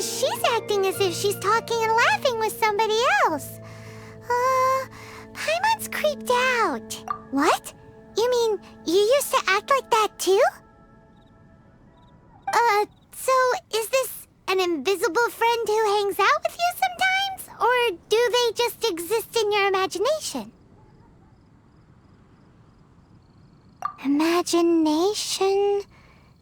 she's acting as if she's talking and laughing with somebody else. Paimon's creeped out. What? You mean you used to act like that too? So is this an invisible friend who hangs out with you sometimes? Or do they just exist in your imagination? Imagination...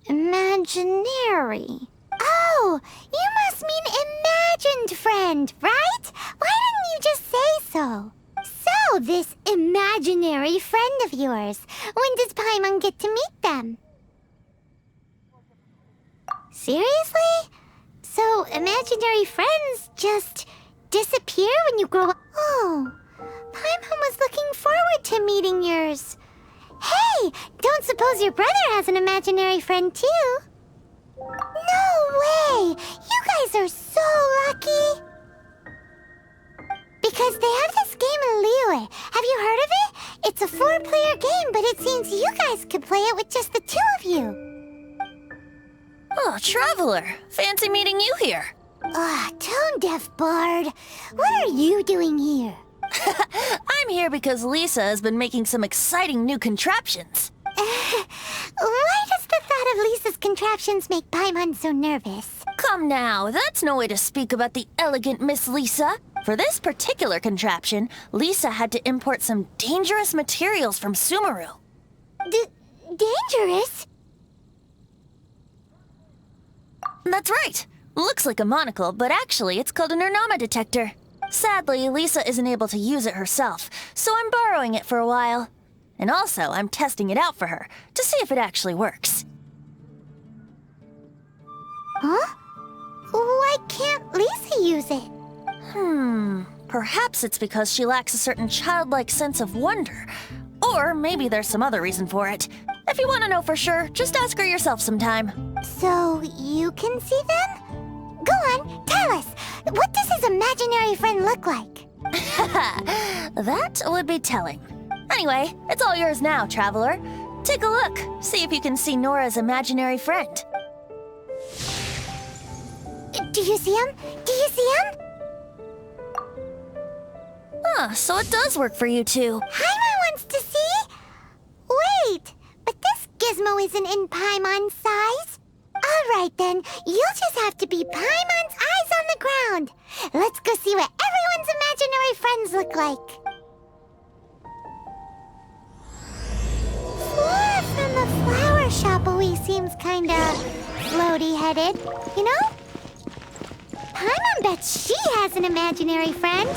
imaginary. Oh, you must mean imagined friend, right? Why didn't you just say so? So, this imaginary friend of yours, when does Paimon get to meet them? Seriously? So, imaginary friends just disappear when you grow up? Oh, Paimon was looking forward to meeting yours. Hey, don't suppose your brother has an imaginary friend too? No way! You guys are so lucky! Because they have this game in Liyue. Have you heard of it? It's a 4-player game, but it seems you guys could play it with just the 2 of you. Oh, Traveler! Fancy meeting you here. Tone-deaf bard. What are you doing here? I'm here because Lisa has been making some exciting new contraptions. Why does the thought of Lisa's contraptions make Paimon so nervous? Come now, that's no way to speak about the elegant Miss Lisa. For this particular contraption, Lisa had to import some dangerous materials from Sumeru. Dangerous? That's right. Looks like a monocle, but actually it's called an Ernama detector. Sadly, Lisa isn't able to use it herself, so I'm borrowing it for a while. And also, I'm testing it out for her, to see if it actually works. Huh? Why can't Lisa use it? Perhaps it's because she lacks a certain childlike sense of wonder. Or maybe there's some other reason for it. If you want to know for sure, just ask her yourself sometime. So, you can see them? Go on, tell us. What does his imaginary friend look like? That would be telling. Anyway, it's all yours now, Traveler. Take a look. See if you can see Nora's imaginary friend. Do you see him? Do you see him? So it does work for you two. Paimon wants to see? Wait, but this gizmo isn't in Paimon's size. All right then, you'll just have to be Paimon's eyes on the ground. Let's go see what everyone's imaginary friends look like. Flora from the flower shop always seems kinda floaty-headed, you know? Paimon bets she has an imaginary friend.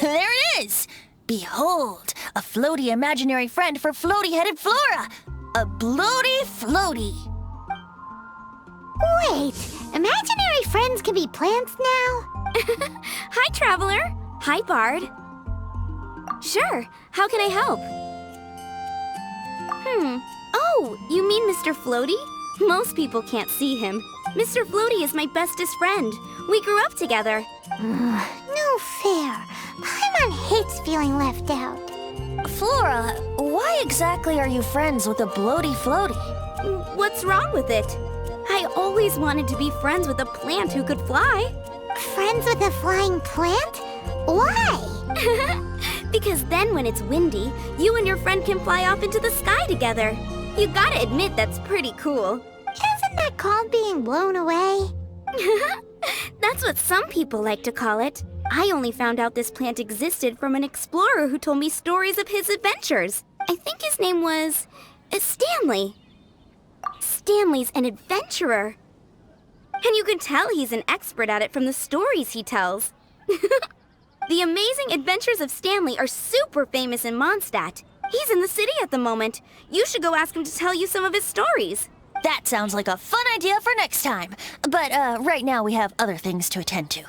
There it is! Behold, a floaty imaginary friend for floaty-headed Flora! A bloaty floaty! Wait, imaginary friends can be plants now? Hi, Traveler. Hi, Bard. Sure, how can I help? Oh, you mean Mr. Floaty? Most people can't see him. Mr. Floaty is my bestest friend. We grew up together. No fair. Paimon hates feeling left out. Flora, why exactly are you friends with a bloaty floaty? What's wrong with it? I always wanted to be friends with a plant who could fly. Friends with a flying plant? Why? Because then when it's windy, you and your friend can fly off into the sky together. You gotta admit that's pretty cool. Isn't that called being blown away? That's what some people like to call it. I only found out this plant existed from an explorer who told me stories of his adventures. I think his name was Stanley. Stanley's an adventurer. And you can tell he's an expert at it from the stories he tells. The amazing adventures of Stanley are super famous in Mondstadt. He's in the city at the moment. You should go ask him to tell you some of his stories. That sounds like a fun idea for next time. But right now we have other things to attend to.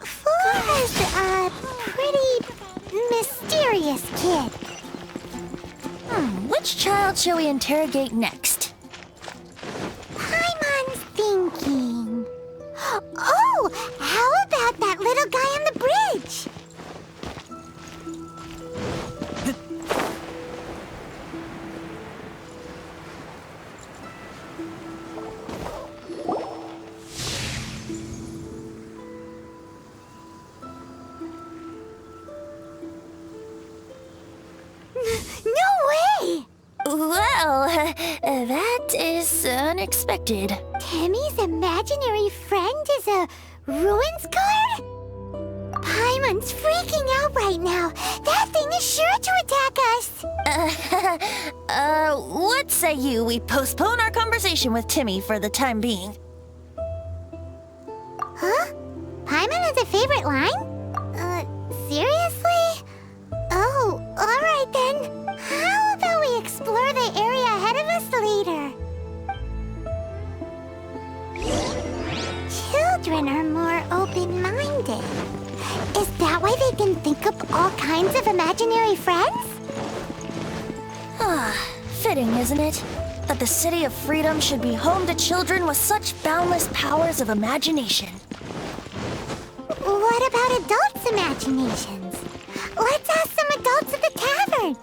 Flor's a pretty mysterious kid. Which child shall we interrogate next? Paimon's thinking. Oh, how about that little guy on the bridge? No way! Well, that is unexpected. Timmy's imaginary friend is a ruins guard? Paimon's freaking out right now. That thing is sure to attack us. What say you we postpone our conversation with Timmy for the time being? Huh? Paimon has a favorite line? Seriously? Oh, alright then. How about we explore the area ahead of us later? Children are more open-minded. Is that why they can think up all kinds of imaginary friends? Fitting, isn't it? That the City of Freedom should be home to children with such boundless powers of imagination. What about adults' imaginations? Let's ask some adults at the tavern.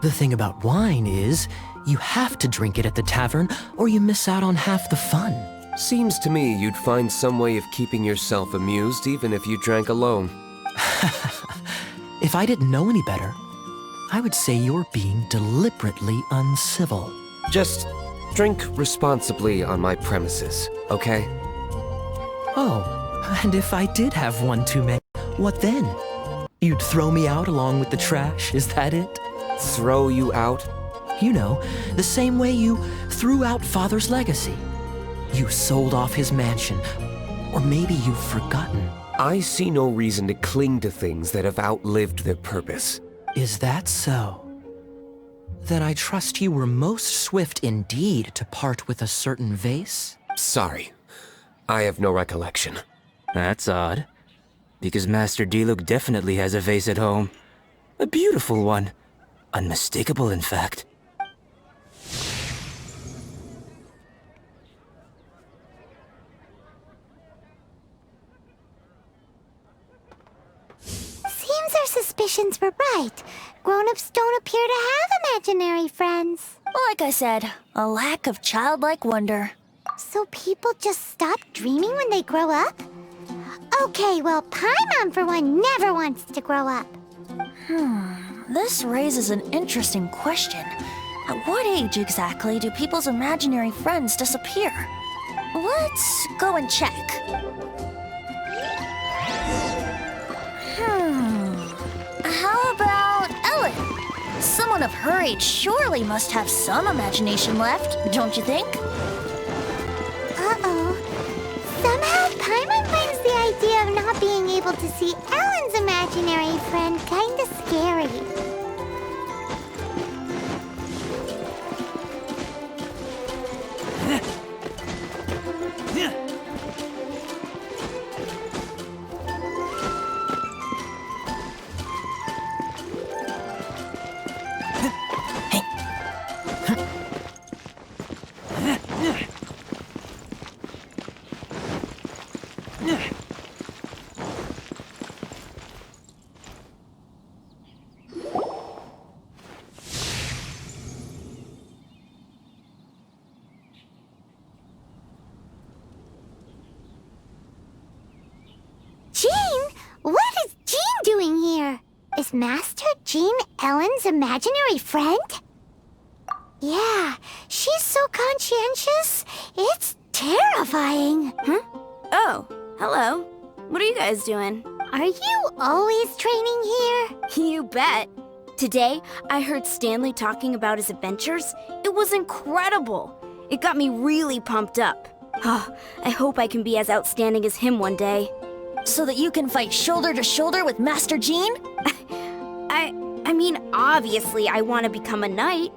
The thing about wine is, you have to drink it at the tavern or you miss out on half the fun. Seems to me you'd find some way of keeping yourself amused even if you drank alone. If I didn't know any better, I would say you're being deliberately uncivil. Just drink responsibly on my premises, okay? Oh, and if I did have one too many, what then? You'd throw me out along with the trash, is that it? Throw you out? You know, the same way you threw out Father's legacy. You sold off his mansion, or maybe you've forgotten. I see no reason to cling to things that have outlived their purpose. Is that so? Then I trust you were most swift indeed to part with a certain vase? Sorry, I have no recollection. That's odd, because Master Diluc definitely has a vase at home. A beautiful one. Unmistakable, in fact. Seems our suspicions were right. Grown-ups don't appear to have imaginary friends. Like I said, a lack of childlike wonder. So people just stop dreaming when they grow up? Okay, well, Paimon, for one, never wants to grow up. This raises an interesting question. At what age exactly do people's imaginary friends disappear? Let's go and check. How about Ellen? Someone of her age surely must have some imagination left, don't you think? Uh-oh. Somehow, Paimon finds the idea of not being able to see Ellen's imaginary friend kinda scary. Jean? What is Jean doing here? Is Master Jean Ellen's imaginary friend? Yeah, she's so conscientious. It's terrifying. Huh? Oh, hello. What are you guys doing? Are you always training here? You bet. Today, I heard Stanley talking about his adventures. It was incredible. It got me really pumped up. Oh, I hope I can be as outstanding as him one day. So that you can fight shoulder to shoulder with Master Jean? I mean, obviously I want to become a knight.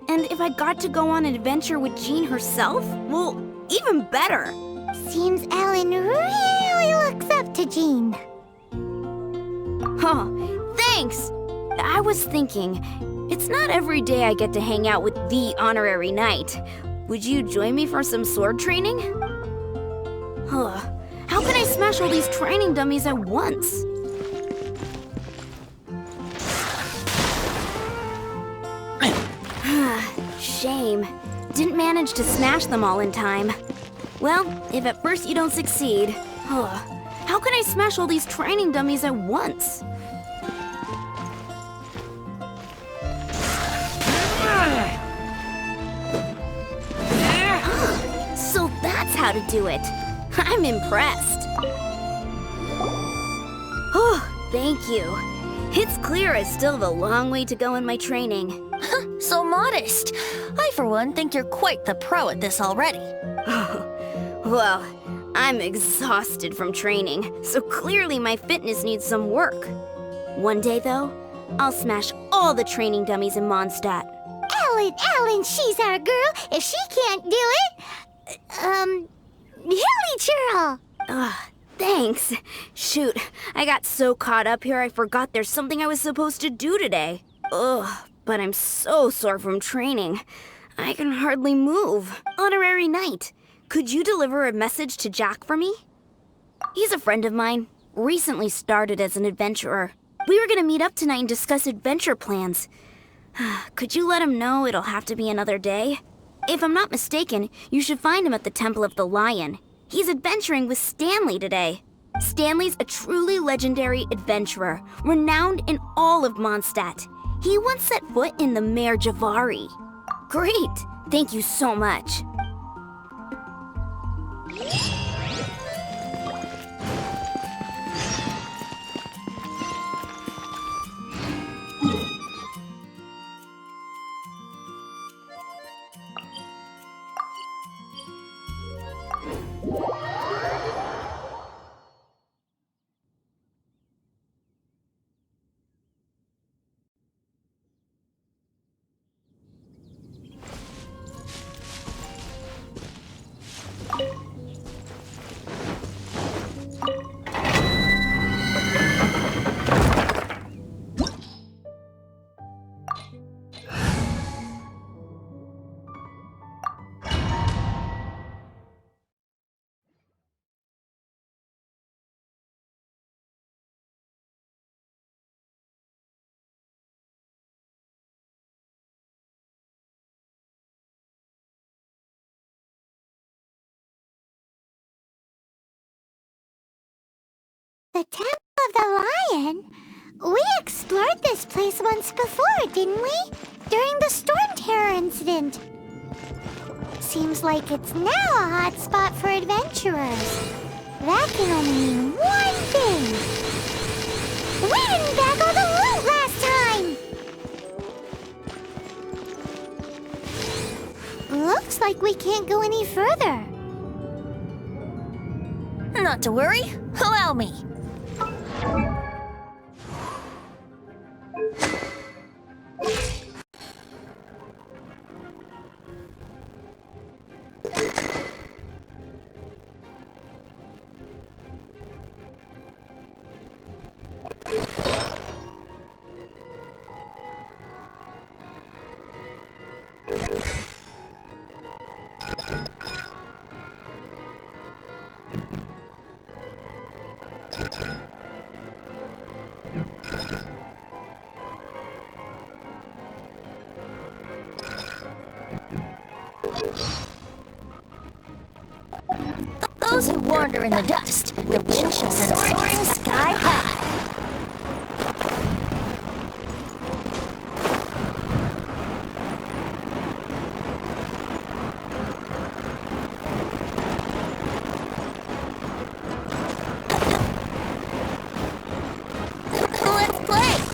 And if I got to go on an adventure with Jean herself, well, even better. Seems Ellen really looks up to Jean. Huh, thanks! I was thinking, it's not every day I get to hang out with the honorary knight. Would you join me for some sword training? Huh, how can I smash all these training dummies at once? Shame. Didn't manage to smash them all in time. Well, if at first you don't succeed, how can I smash all these training dummies at once? So that's how to do it. I'm impressed. Oh, thank you. It's clear I still have a long way to go in my training. So modest. I, for one, think you're quite the pro at this already. Well, I'm exhausted from training, so clearly my fitness needs some work. One day, though, I'll smash all the training dummies in Mondstadt. Ellen, she's our girl. If she can't do it, Hilly Churl. Thanks. Shoot, I got so caught up here I forgot there's something I was supposed to do today. But I'm so sore from training. I can hardly move. Honorary Knight, could you deliver a message to Jack for me? He's a friend of mine, recently started as an adventurer. We were gonna meet up tonight and discuss adventure plans. Could you let him know it'll have to be another day? If I'm not mistaken, you should find him at the Temple of the Lion. He's adventuring with Stanley today. Stanley's a truly legendary adventurer, renowned in all of Mondstadt. He once set foot in the Mare Javari. Great! Thank you so much. The Temple of the Lion? We explored this place once before, didn't we? During the Storm Terror incident. Seems like it's now a hot spot for adventurers. That can only mean one thing. We didn't bag all the loot last time! Looks like we can't go any further. Not to worry. Allow me. Those who wander in the dust, the wind shall send soaring sky high. Let's play!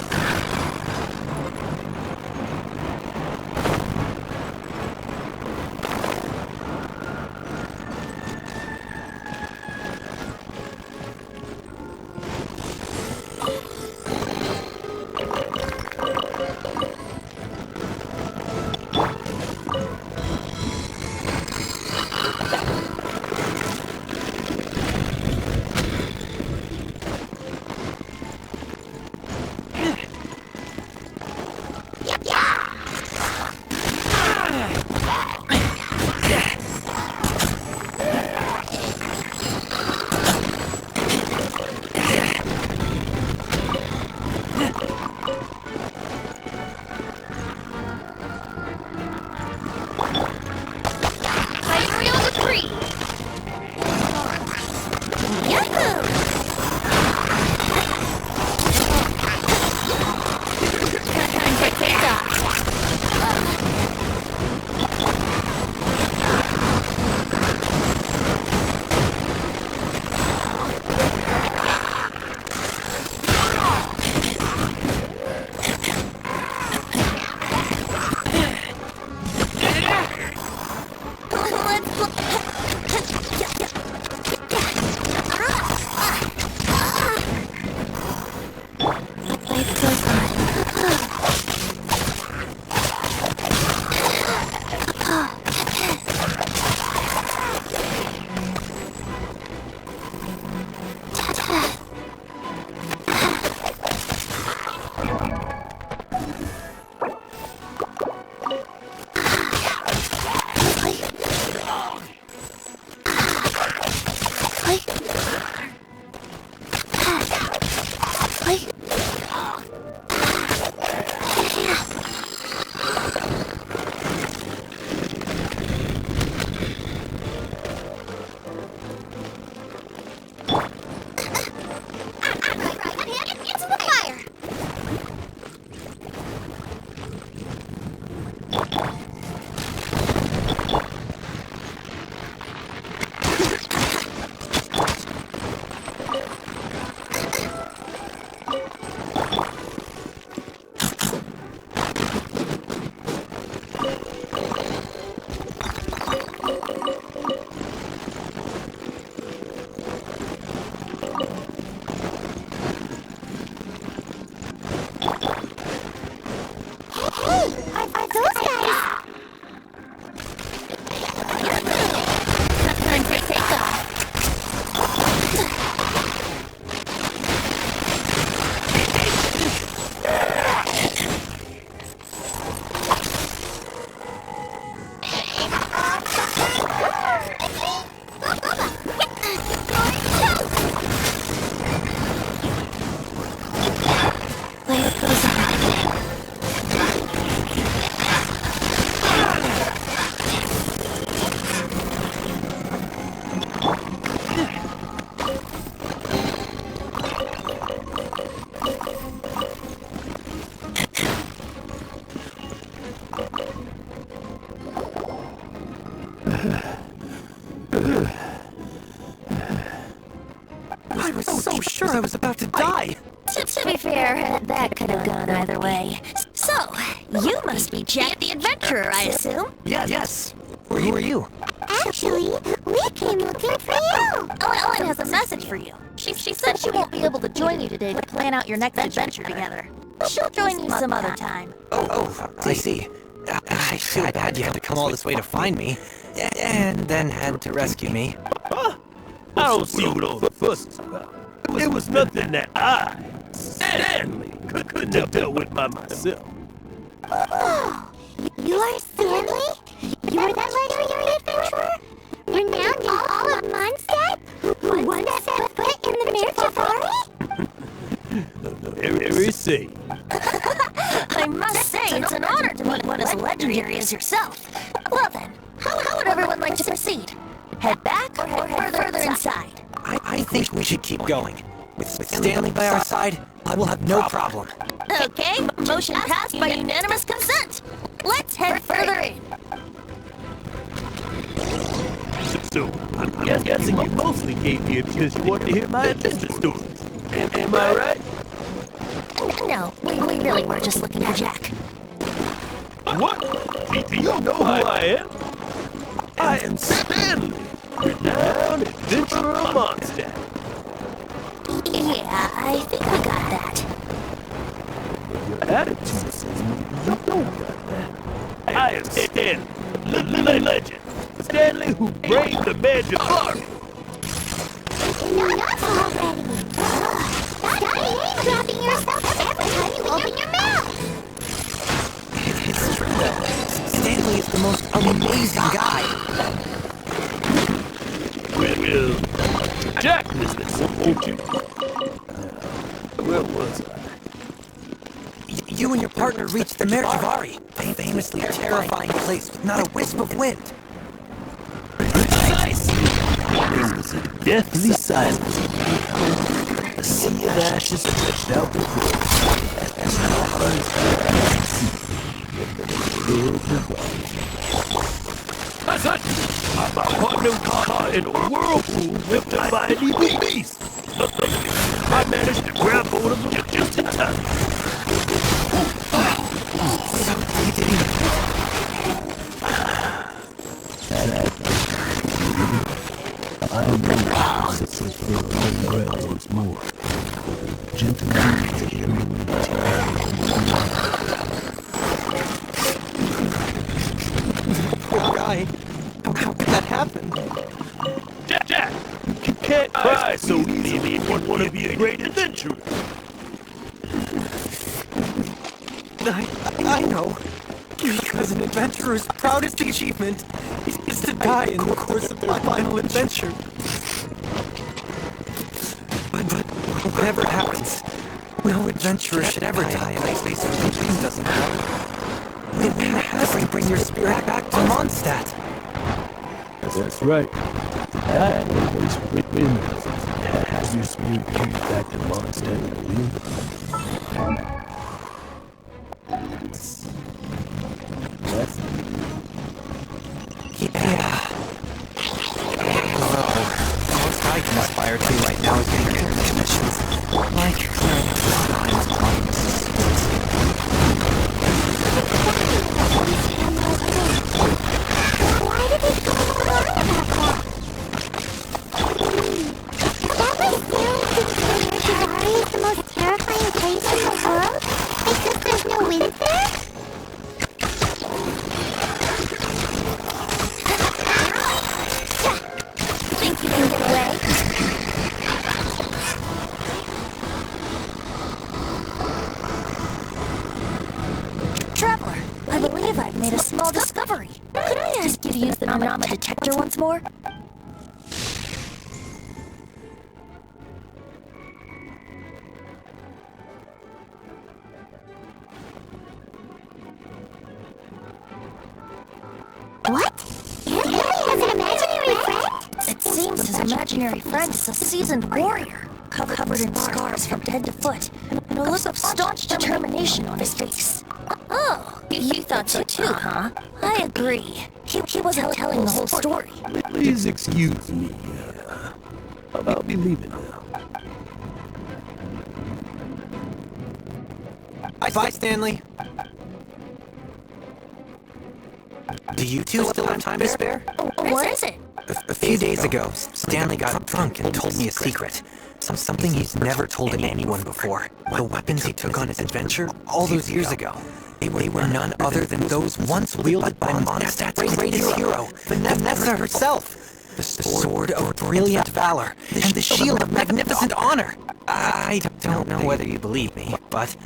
I was so sure I was about to die. To be fair, that could have gone either way. So, you must be Jack the Adventurer, I assume? Yes. Who are you? Actually, we came looking for you. Ellen has a message for you. She said she won't be able to join you today to plan out your next adventure together. She'll join you some other time. Oh, I see. I feel bad you had to come all this way to find me, and then had to rescue me. I don't see what all the fuss is about. It was nothing that I, Stanley, couldn't have dealt with by myself. Oh, you are Stanley? You're that legendary adventurer? Renowned in all of Mondstadt? Who once set foot in the Mare Jafari? No, very safe. I must say, it's an honor to meet one as legendary as yourself. Well then, how would everyone like to proceed? Head back or head further inside? I think we should keep going. With Stanley by our side, I will have no problem. Okay, motion passed by unanimous consent. Let's head further in. So, I'm guessing you mostly came here because you wanted to hear my adventure stories. Am I right? No, we really were just looking for Jack. What? Do you know who I am? I am Stanley, renowned adventurer of Mondstadt. Yeah, I think I got that. Your attitude says you don't got that. I am Stanley, legend. Stanley who braved the magic army. Enough already! Stop dropping yourself every time you open your mouth! It's true. Stanley is the most amazing guy. Well, Jack was this, won't you? Where was I? You and your partner reached the Merchivari, a famously terrifying place with not a wisp of wind. There was a deathly silence. The sea of ashes stretched out before us. As no hearts my partner caught in a whirlpool whipped up by an evil beast. I managed to grab hold of him just in time. I know it's a furrow once more. Gentlemen, Poor guy. How could that happen? Jack! You can't cry so easily if you want to be a great adventurer. I know. Because an adventurer's proudest achievement is to die in the course of their final adventure. But whatever happens, no adventurer should ever die in a place where the wind doesn't blow. The wind has to bring your spirit back to Mondstadt. That's right. I always win. Has your spirit carried back to Mondstadt, will you? Yeah. Well, most I can aspire to right now is getting good commissions. Like clearing up the signs of problems. Why did he go on about that? That was seriously Merchivari is the most terrifying place in the world? Because there's no wind there? Think you can get away? Traveler, I believe I've made a small discovery. Could I ask you to use the Nomada detector once more? What? Stanley has an imaginary friend? It seems his imaginary friend is a seasoned warrior, covered in scars from head to foot, and a look of staunch determination on his face. Oh, you thought so too, huh? I agree. He wasn't telling the whole story. Please excuse me. I'll be leaving now. Bye, Stanley. Do you two still have time to spare? What is it? A few days ago, Stanley got drunk and told me a secret. Something he's never told anyone before. The weapons he took on his adventure all those years ago. They were none other than those once wielded by Mondstadt's greatest hero, Vanessa herself. The sword of brilliant valor and the shield of magnificent honor. I don't know whether you believe me, but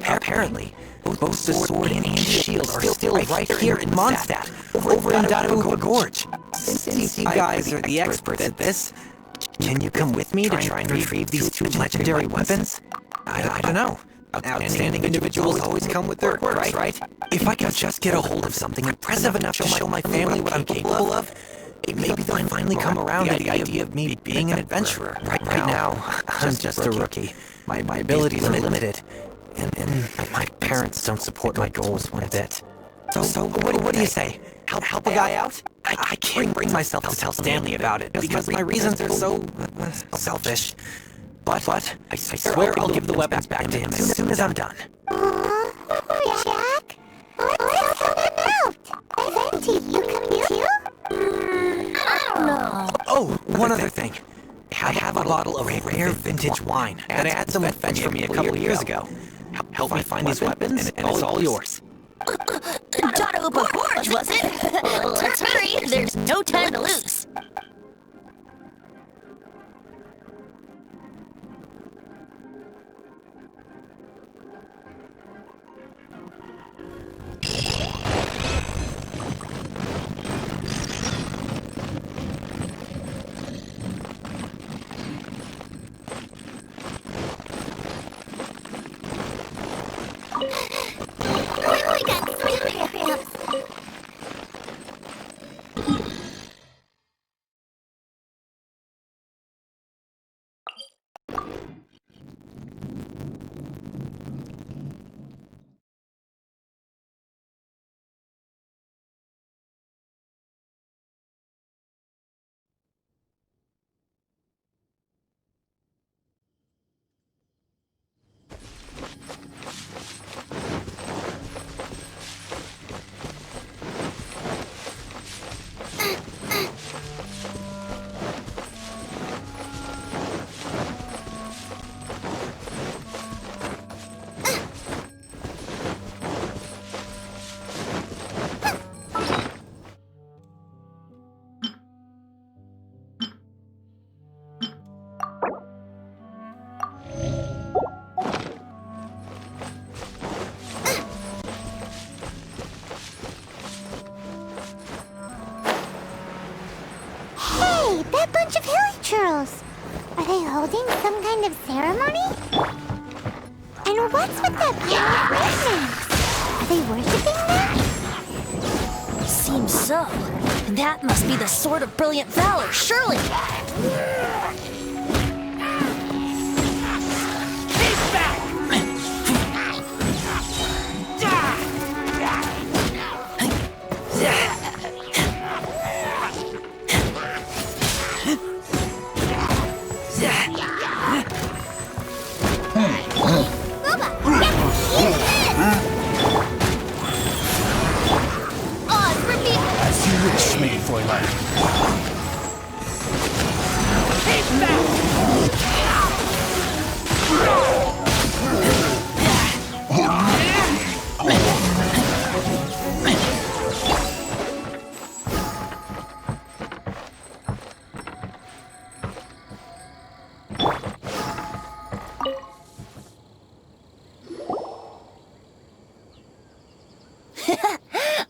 apparently, both the sword and shield are still right here in Mondstadt, over in Daruga Gorge. Since you guys are the experts at this, can you come with me to try and retrieve these two legendary weapons? I don't know. Outstanding individuals always come with their quirks, right? If I could just get a hold of something impressive enough to show my family what I'm capable of, maybe they'll finally come around to the idea of me being an adventurer. Right now, I'm just a rookie. My abilities are limited, and my parents don't support my goals one bit. So what do you say? Help a guy out? I can't bring myself to tell Stanley about it because my reasons are so selfish. But I swear I'll give the weapons back to him as soon as I'm done. Jack? What's coming out? Venti, you coming too? I don't know. Oh, one other thing. I have a bottle of rare vintage wine that I had someone fetch for me a couple of years ago. Help me find these weapons, and it's all yours. Donna Upa Gorge, was it? Let's hurry. There's no time to lose. We got super cramps. Hey, that bunch of hilly churls. Are they holding some kind of ceremony? And what's with that pile of remains? Are they worshipping that? Seems so. That must be the Sword of Brilliant Valor, surely.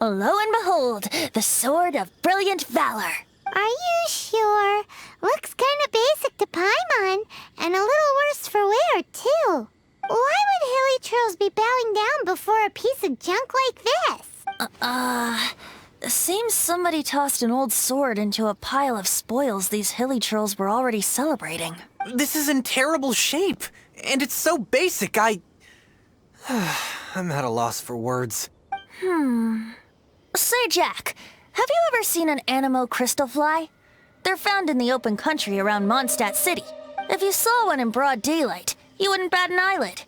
Lo and behold, the Sword of Brilliant Valor. Are you sure? Looks kind of basic to Paimon, and a little worse for wear, too. Why would hilly churls be bowing down before a piece of junk like this? Seems somebody tossed an old sword into a pile of spoils these hilly churls were already celebrating. This is in terrible shape, and it's so basic, I'm at a loss for words. Say, Jack, have you ever seen an Anemo crystal fly? They're found in the open country around Mondstadt City. If you saw one in broad daylight, you wouldn't bat an eyelid.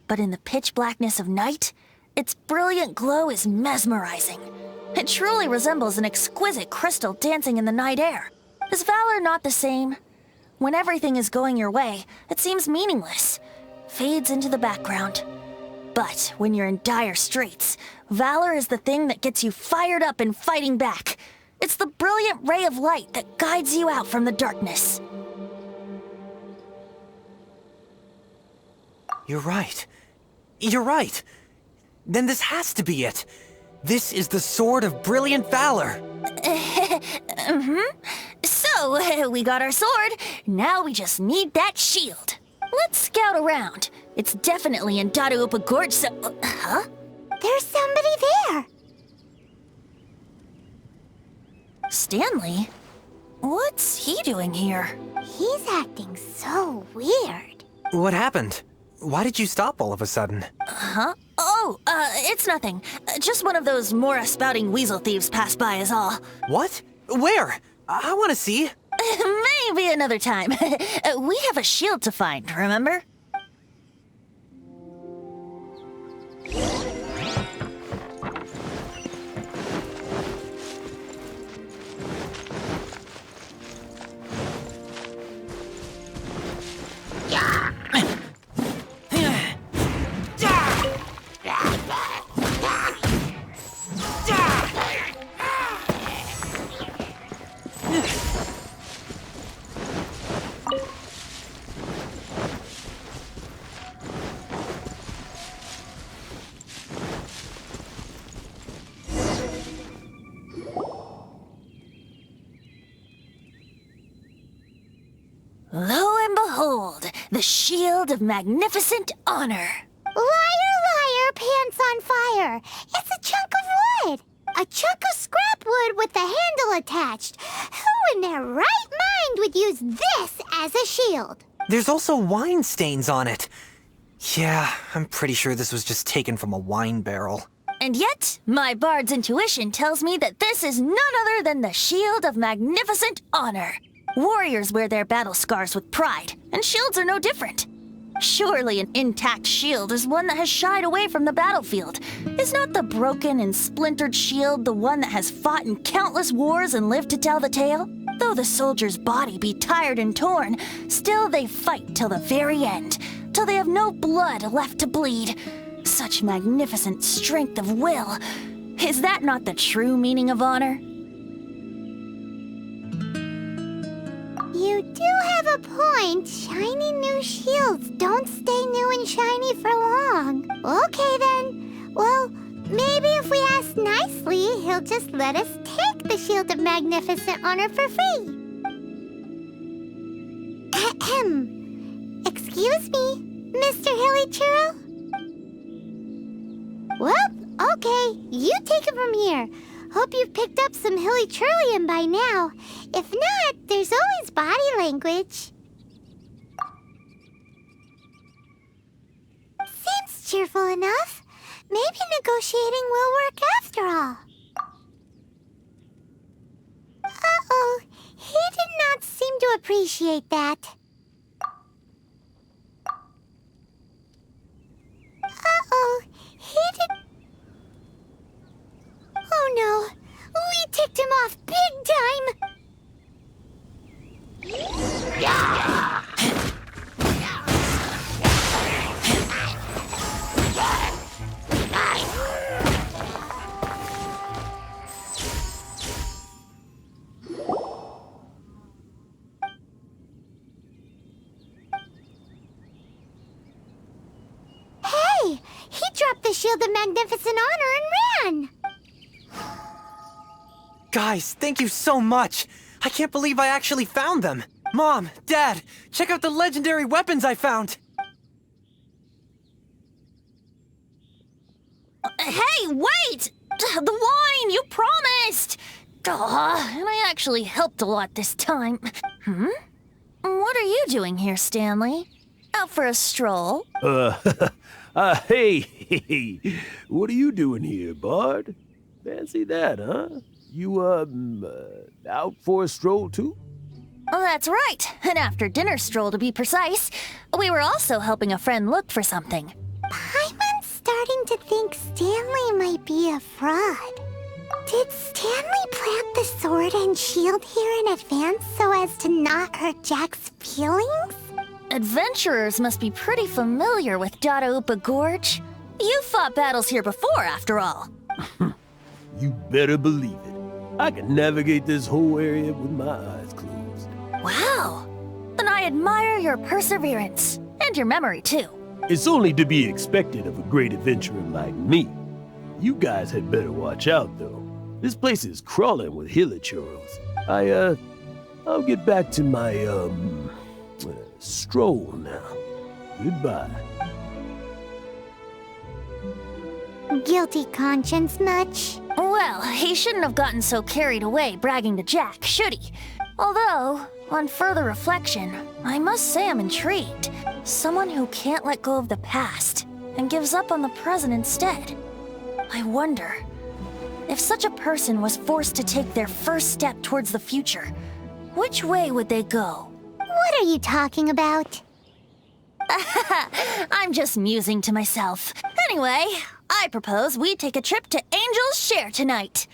But in the pitch blackness of night, its brilliant glow is mesmerizing. It truly resembles an exquisite crystal dancing in the night air. Is valor not the same? When everything is going your way, it seems meaningless, fades into the background. But when you're in dire straits, valor is the thing that gets you fired up and fighting back. It's the brilliant ray of light that guides you out from the darkness. You're right. You're right. Then this has to be it. This is the Sword of Brilliant Valor. So, we got our sword. Now we just need that shield. Let's scout around. It's definitely in Dadaupa Gorge, so... huh? There's somebody there. Stanley? What's he doing here? He's acting so weird. What happened? Why did you stop all of a sudden? Huh? Oh, it's nothing. Just one of those Mora-spouting weasel thieves passed by is all. What? Where? I want to see. Maybe another time. We have a shield to find, remember? Lo and behold, the shield of magnificent honor. Liar, liar, pants on fire. It's a chunk of wood. A chunk of scrap wood with the handle attached. Who in their right mind would use this as a shield? There's also wine stains on it. Yeah, I'm pretty sure this was just taken from a wine barrel. And yet, my bard's intuition tells me that this is none other than the shield of magnificent honor. Warriors wear their battle scars with pride, and shields are no different. Surely an intact shield is one that has shied away from the battlefield. Is not the broken and splintered shield the one that has fought in countless wars and lived to tell the tale? Though the soldier's body be tired and torn, still they fight till the very end, till they have no blood left to bleed. Such magnificent strength of will. Is that not the true meaning of honor? You do have a point. Shiny new shields don't stay new and shiny for long. Okay then. Well, maybe if we ask nicely, he'll just let us take the Shield of Magnificent Honor for free. Ahem. Excuse me, Mr. Hilly Churro? Well, okay. You take it from here. Hope you've picked up some Hilly Churlium by now. If not, there's always body language. Seems cheerful enough. Maybe negotiating will work after all. Uh-oh, he did not seem to appreciate that. Uh-oh, he did... Oh no, we ticked him off big time! Hey, he dropped the Shield of Magnificent Honor and ran! Guys, thank you so much. I can't believe I actually found them. Mom, Dad, check out the legendary weapons I found. Hey, wait! The wine, you promised! And I actually helped a lot this time. What are you doing here, Stanley? Out for a stroll? Hey, what are you doing here, Bard? Fancy that, huh? You, out for a stroll, too? That's right. An after-dinner stroll, to be precise. We were also helping a friend look for something. Paimon's starting to think Stanley might be a fraud. Did Stanley plant the sword and shield here in advance so as to not hurt Jack's feelings? Adventurers must be pretty familiar with Dadaupa Gorge. You've fought battles here before, after all. You better believe it. I can navigate this whole area with my eyes closed. Wow. Then I admire your perseverance. And your memory, too. It's only to be expected of a great adventurer like me. You guys had better watch out, though. This place is crawling with hilichurros. I'll get back to my, stroll now. Goodbye. Guilty conscience much? Well, he shouldn't have gotten so carried away bragging to Jack, should he? Although, on further reflection, I must say I'm intrigued. Someone who can't let go of the past and gives up on the present instead. I wonder, if such a person was forced to take their first step towards the future, which way would they go? What are you talking about? I'm just musing to myself. Anyway, I propose we take a trip to Angel's Share tonight.